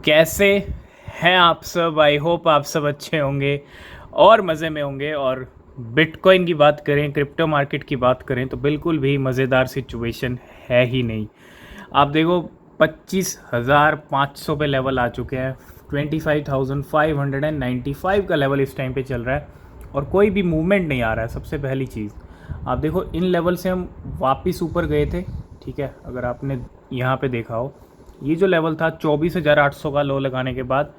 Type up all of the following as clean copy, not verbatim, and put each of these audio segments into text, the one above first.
कैसे हैं आप सब। आई होप आप सब अच्छे होंगे और मज़े में होंगे। और बिटकॉइन की बात करें, क्रिप्टो मार्केट की बात करें तो बिल्कुल भी मज़ेदार सिचुएशन है ही नहीं। आप देखो 25,500 पे लेवल आ चुके हैं। 25,595 का लेवल इस टाइम पे चल रहा है और कोई भी मूवमेंट नहीं आ रहा है। सबसे पहली चीज़ आप देखो, इन लेवल से हम वापस ऊपर गए थे। ठीक है, अगर आपने यहाँ पे देखा हो, ये जो लेवल था 24,800 का लो लगाने के बाद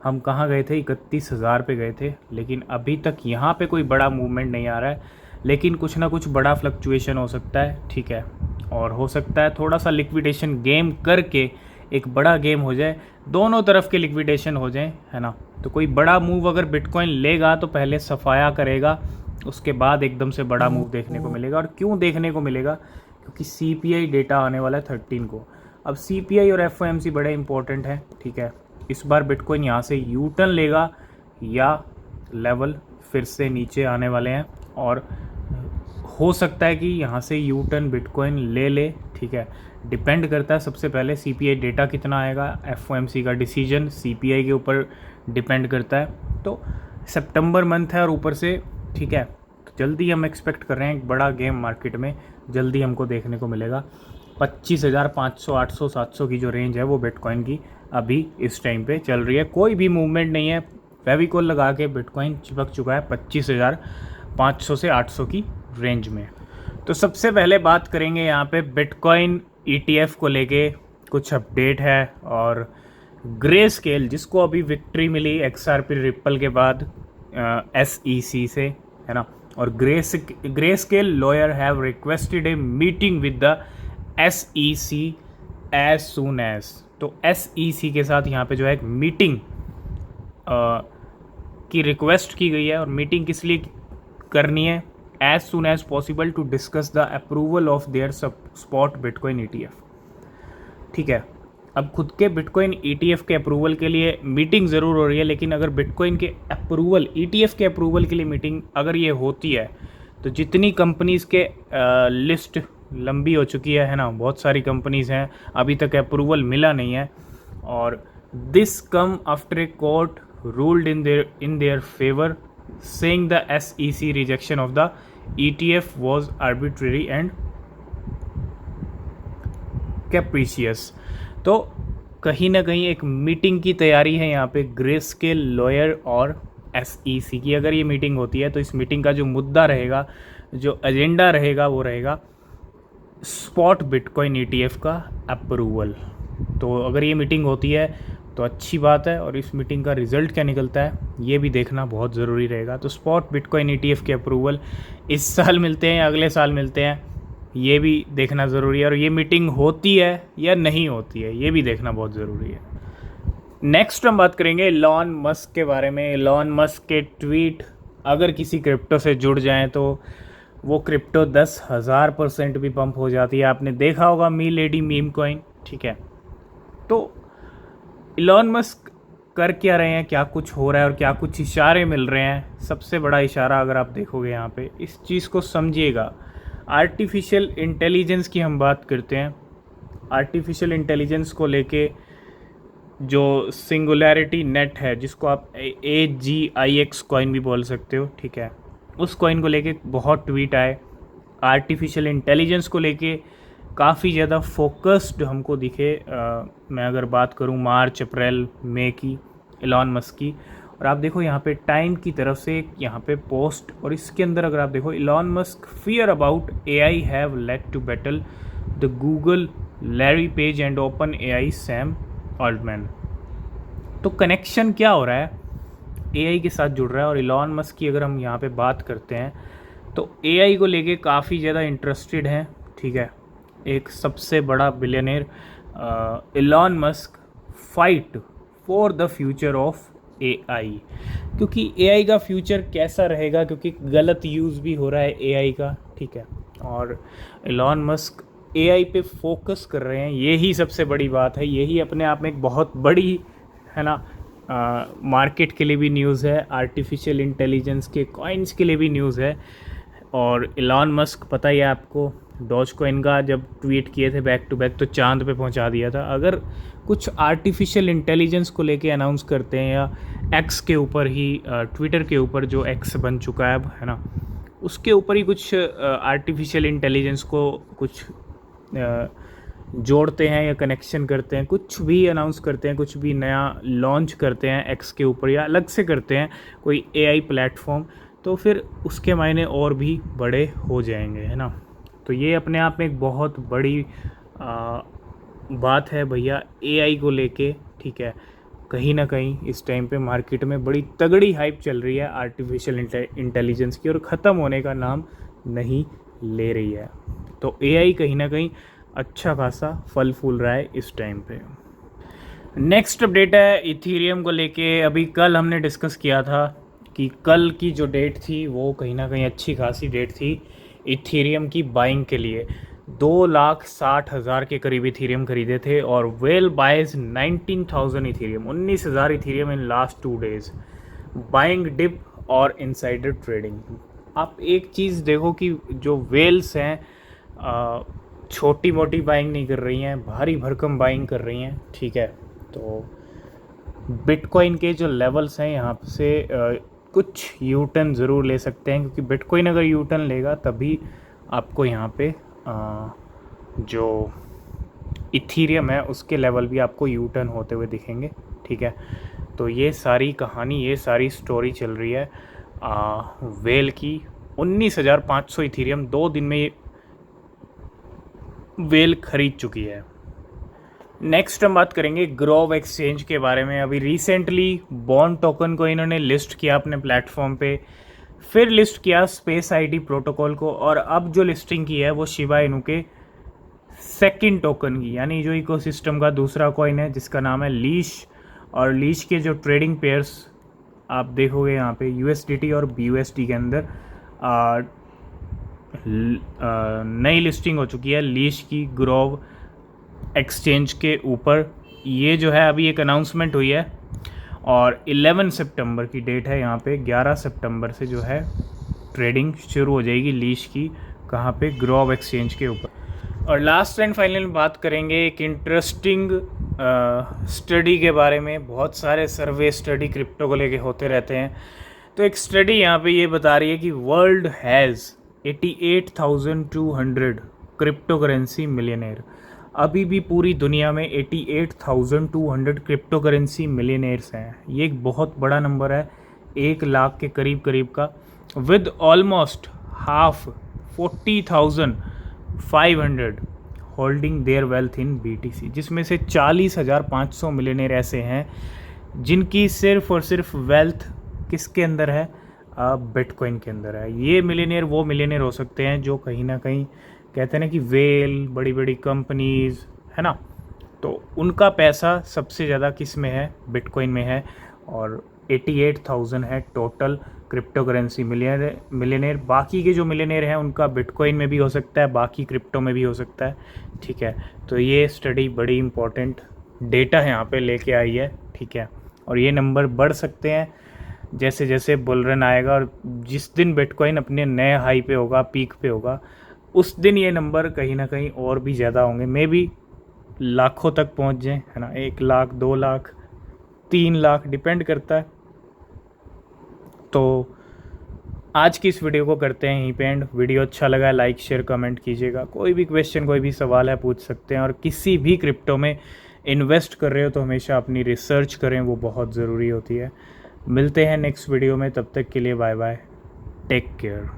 हम कहाँ गए थे, 31,000 पे गए थे। लेकिन अभी तक यहाँ पे कोई बड़ा मूवमेंट नहीं आ रहा है, लेकिन कुछ ना कुछ बड़ा फ्लक्चुएशन हो सकता है। ठीक है, और हो सकता है थोड़ा सा लिक्विडेशन गेम करके एक बड़ा गेम हो जाए, दोनों तरफ के लिक्विडेशन हो जाए, है ना। तो कोई बड़ा मूव अगर बिटकॉइन लेगा तो पहले सफाया करेगा, उसके बाद एकदम से बड़ा मूव देखने को मिलेगा। और क्यों देखने को मिलेगा, क्योंकि सीपीआई डेटा आने वाला है 13 को। अब सीपीआई और एफओएमसी बड़े इंपॉर्टेंट हैं। ठीक है, इस बार बिटकॉइन यहाँ से यू टर्न लेगा या लेवल फिर से नीचे आने वाले हैं, और हो सकता है कि यहाँ से यू टर्न बिटकॉइन ले ले। ठीक है, डिपेंड करता है सबसे पहले सीपीआई डेटा कितना आएगा, एफओएमसी का डिसीजन सीपीआई के ऊपर डिपेंड करता है। तो सितंबर मंथ है और ऊपर से, ठीक है, तो जल्दी हम एक्सपेक्ट कर रहे हैं एक बड़ा गेम मार्केट में जल्दी हमको देखने को मिलेगा। 25,500, 800, 700 की जो रेंज है वो बिटकॉइन की अभी इस टाइम पे चल रही है। कोई भी मूवमेंट नहीं है। फेविकोल लगा के बिटकॉइन चिपक चुका है 25,500 से 800 की रेंज में। तो सबसे पहले बात करेंगे यहाँ पे बिटकॉइन ईटीएफ को लेके कुछ अपडेट है। और ग्रे स्केल, जिसको अभी विक्ट्री मिली एक्सआरपी रिपल के बाद एसईसी से, है ना। और Grayscale lawyer have requested a meeting with the SEC as soon as. तो SEC के साथ यहाँ पे जो है एक मीटिंग की रिक्वेस्ट की गई है। और मीटिंग किस लिए करनी है, as soon as possible to discuss the approval of their spot bitcoin ETF। ठीक है, अब खुद के बिटकॉइन ETF के अप्रूवल के लिए मीटिंग ज़रूर हो रही है, लेकिन अगर बिटकॉइन के अप्रूवल, ETF के अप्रूवल के लिए मीटिंग अगर ये होती है तो जितनी कंपनीज़ के लिस्ट लंबी हो चुकी है ना, बहुत सारी कंपनीज़ हैं, अभी तक अप्रूवल मिला नहीं है। और this come after a court ruled in their favour saying the SEC rejection of the ETF was arbitrary and capricious. तो कहीं ना कहीं एक मीटिंग की तैयारी है यहाँ पे ग्रे स्केल लॉयर और SEC की। अगर ये मीटिंग होती है तो इस मीटिंग का जो मुद्दा रहेगा, जो एजेंडा रहेगा, वो रहेगा स्पॉट बिटकॉइन ETF का अप्रूवल। तो अगर ये मीटिंग होती है तो अच्छी बात है, और इस मीटिंग का रिज़ल्ट क्या निकलता है ये भी देखना बहुत ज़रूरी रहेगा। तो स्पॉट बिटकॉइन ETF के अप्रूवल इस साल मिलते हैं या अगले साल मिलते हैं, ये भी देखना ज़रूरी है। और ये मीटिंग होती है या नहीं होती है, ये भी देखना बहुत ज़रूरी है। नेक्स्ट हम बात करेंगे इलॉन मस्क के बारे में। इलॉन मस्क के ट्वीट अगर किसी क्रिप्टो से जुड़ जाएं तो वो क्रिप्टो 10,000% भी पंप हो जाती है। आपने देखा होगा मी लेडी मीम कॉइन। ठीक है, तो इलॉन मस्क कर क्या रहे हैं, क्या कुछ हो रहा है और क्या कुछ इशारे मिल रहे हैं। सबसे बड़ा इशारा अगर आप देखोगे यहाँ पे, इस चीज़ को समझिएगा, आर्टिफिशियल इंटेलिजेंस की हम बात करते हैं। आर्टिफिशियल इंटेलिजेंस को लेके जो सिंगुलैरिटी नेट है, जिसको आप AGIX कॉइन भी बोल सकते हो, ठीक है, उस कॉइन को लेके बहुत ट्वीट आए। आर्टिफिशियल इंटेलिजेंस को लेके काफ़ी ज़्यादा फोकस्ड हमको दिखे। मैं अगर बात करूँ मार्च, अप्रैल, मई की इलॉन मस्क की। और आप देखो यहाँ पे टाइम की तरफ से यहाँ पे पोस्ट, और इसके अंदर अगर आप देखो, Elon Musk fear about AI have led to battle the Google Larry Page and open AI Sam Altman. तो कनेक्शन क्या हो रहा है, AI के साथ जुड़ रहा है। और इलॉन मस्क की अगर हम यहाँ पे बात करते हैं तो AI को लेके काफ़ी ज़्यादा इंटरेस्टेड हैं। ठीक है, एक सबसे बड़ा billionaire Elon Musk fight for the future of AI। क्योंकि AI का फ्यूचर कैसा रहेगा, क्योंकि गलत यूज़ भी हो रहा है AI का। ठीक है, और इलॉन मस्क AI पे फोकस कर रहे हैं, यही सबसे बड़ी बात है। यही अपने आप में एक बहुत बड़ी, है ना, मार्केट के लिए भी न्यूज़ है, आर्टिफिशियल इंटेलिजेंस के कॉइन्स के लिए भी न्यूज़ है। और इलॉन मस्क, पता ही है आपको, डॉज कॉइन का जब ट्वीट किए थे बैक टू बैक तो चांद पे पहुंचा दिया था। अगर कुछ आर्टिफिशियल इंटेलिजेंस को लेके अनाउंस करते हैं या एक्स के ऊपर ही, ट्विटर के ऊपर जो एक्स बन चुका है अब, है ना, उसके ऊपर ही कुछ आर्टिफिशियल इंटेलिजेंस को कुछ जोड़ते हैं या कनेक्शन करते हैं, कुछ भी अनाउंस करते हैं, कुछ भी नया लॉन्च करते हैं एक्स के ऊपर या अलग से करते हैं कोई एआई प्लेटफॉर्म, तो फिर उसके मायने और भी बड़े हो जाएंगे, है ना। तो ये अपने आप में एक बहुत बड़ी बात है भैया एआई को लेके, ठीक है। कहीं ना कहीं इस टाइम पे मार्केट में बड़ी तगड़ी हाइप चल रही है आर्टिफिशियल इंटेलिजेंस की और ख़त्म होने का नाम नहीं ले रही है। तो एआई कहीं ना कहीं अच्छा खासा फल फूल रहा है इस टाइम पे। नेक्स्ट अपडेट है इथीरियम को लेके। अभी कल हमने डिस्कस किया था कि कल की जो डेट थी वो कहीं ना कहीं अच्छी खासी डेट थी इथीरियम की बाइंग के लिए। 2,60,000 के करीब इथीरियम खरीदे थे और whale buys 19,000 Ethereum, 19,000 Ethereum in last 2 days. Buying dip और इनसाइडर ट्रेडिंग। आप एक चीज़ देखो कि जो वेल्स हैं छोटी मोटी बाइंग नहीं कर रही हैं, भारी भरकम बाइंग कर रही हैं, ठीक है। तो बिटकॉइन के जो लेवल्स हैं यहाँ से कुछ यू टर्न ज़रूर ले सकते हैं, क्योंकि बिटकॉइन अगर यू टर्न लेगा तभी आपको यहाँ पे जो इथीरियम है उसके लेवल भी आपको यू टर्न होते हुए दिखेंगे, ठीक है। तो ये सारी कहानी, ये सारी स्टोरी चल रही है वेल की। 19,500 इथीरियम 2 दिन में वेल खरीद चुकी है। नेक्स्ट हम बात करेंगे ग्रोव एक्सचेंज के बारे में। अभी रिसेंटली बॉन्ड टोकन को इन्होंने लिस्ट किया अपने प्लेटफॉर्म पे, फिर लिस्ट किया स्पेस आईडी प्रोटोकॉल को, और अब जो लिस्टिंग की है वो शिबा इनू के सेकंड टोकन की, यानी जो इकोसिस्टम का दूसरा कॉइन है जिसका नाम है लीश। और लीश के जो ट्रेडिंग पेयर्स आप देखोगे यहाँ पे यूएसडीटी और बीयूएसडी के अंदर नई लिस्टिंग हो चुकी है लीश की ग्रोव एक्सचेंज के ऊपर। ये जो है अभी एक अनाउंसमेंट हुई है और 11 सितंबर की डेट है यहाँ पे। 11 सितंबर से जो है ट्रेडिंग शुरू हो जाएगी लीश की, कहाँ पे, ग्रोव एक्सचेंज के ऊपर। और लास्ट एंड फाइनल बात करेंगे एक इंटरेस्टिंग स्टडी के बारे में। बहुत सारे सर्वे स्टडी क्रिप्टो को लेके होते रहते हैं, तो एक स्टडी यहाँ पे ये बता रही है कि world has 88,200 crypto currency millionaire. अभी भी पूरी दुनिया में 88,200 क्रिप्टो करेंसी मिलियनेयर्स हैं। ये एक बहुत बड़ा नंबर है, 1 लाख के करीब करीब का, with almost half 40,500 holding there wealth in BTC, जिसमें से 40,500 मिलियनेयर ऐसे हैं जिनकी सिर्फ और सिर्फ वेल्थ किसके अंदर है, बिटकॉइन के अंदर है। ये मिलियनेयर वो मिलियनेयर हो सकते हैं जो कहीं ना कहीं कहते हैं ना कि वेल, बड़ी बड़ी कंपनीज़, है ना, तो उनका पैसा सबसे ज़्यादा किस में है, बिटकॉइन में है। और 88,000 है टोटल क्रिप्टो करेंसी मिलियनेयर। बाकी के जो मिलियनेयर हैं उनका बिटकॉइन में भी हो सकता है, बाकी क्रिप्टो में भी हो सकता है, ठीक है। तो ये स्टडी बड़ी इंपॉर्टेंट डेटा है यहाँ पे लेके आई है, ठीक है। और ये नंबर बढ़ सकते हैं जैसे जैसे बुल रन आएगा, और जिस दिन बिटकॉइन अपने नए हाई पे होगा, पीक पे होगा, उस दिन ये नंबर कहीं ना कहीं और भी ज़्यादा होंगे, मे बी लाखों तक पहुंच जाएं, है ना, 1 लाख, 2 लाख, 3 लाख, डिपेंड करता है। तो आज की इस वीडियो को करते हैं यहीं पे एंड। वीडियो अच्छा लगा लाइक शेयर कमेंट कीजिएगा। कोई भी क्वेश्चन, कोई भी सवाल है पूछ सकते हैं। और किसी भी क्रिप्टो में इन्वेस्ट कर रहे हो तो हमेशा अपनी रिसर्च करें, वो बहुत ज़रूरी होती है। मिलते हैं नेक्स्ट वीडियो में, तब तक के लिए बाय बाय, टेक केयर।